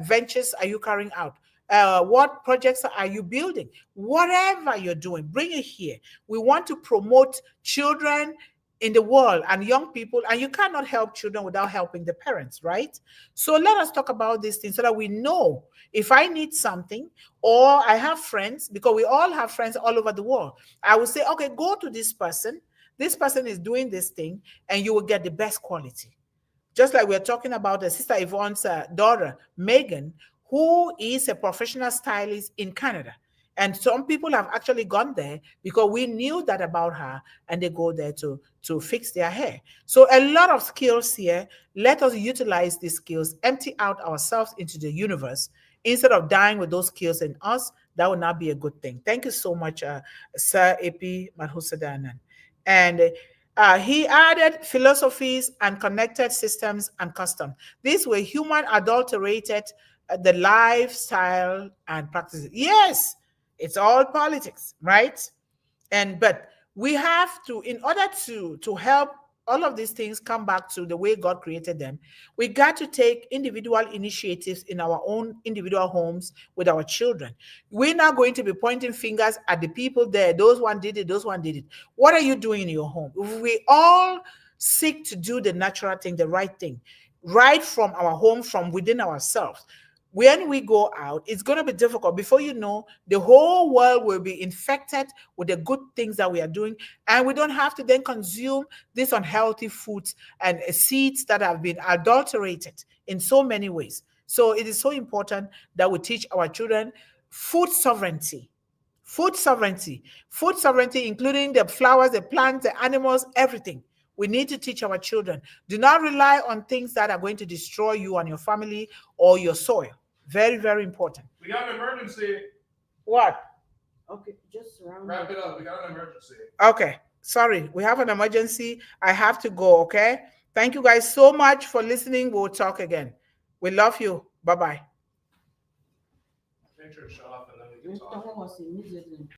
ventures are you carrying out? What projects are you building? Whatever you're doing, bring it here. We want to promote children in the world and young people, and you cannot help children without helping the parents, right? So let us talk about these things so that we know if I need something, or I have friends, because we all have friends all over the world. I will say, okay, go to this person. This person is doing this thing, and you will get the best quality. Just like we're talking about the Sister Yvonne's daughter, Megan, who is a professional stylist in Canada. And some people have actually gone there because we knew that about her, and they go there to fix their hair. So a lot of skills here. Let us utilize these skills, empty out ourselves into the universe instead of dying with those skills in us. That would not be a good thing. Thank you so much, Sir A.P. Madhusadanan. And he added philosophies and connected systems and custom. These were human adulterated the lifestyle and practices. Yes, it's all politics, right? But we have to, in order to help all of these things come back to the way God created them, we got to take individual initiatives in our own individual homes with our children. We're not going to be pointing fingers at the people there. Those one did it, those one did it. What are you doing in your home? If we all seek to do the natural thing, the right thing, right from our home, from within ourselves, when we go out, it's going to be difficult. Before you know, the whole world will be infected with the good things that we are doing. And we don't have to then consume these unhealthy foods and seeds that have been adulterated in so many ways. So it is so important that we teach our children food sovereignty. Food sovereignty. Food sovereignty, including the flowers, the plants, the animals, everything. We need to teach our children. Do not rely on things that are going to destroy you and your family or your soil. Very, very important. We got an emergency. What? Okay, just wrap it up. We got an emergency. Okay. Sorry, we have an emergency. I have to go, okay? Thank you guys so much for listening. We'll talk again. We love you. Bye-bye. Make sure to shut off and then we can talk.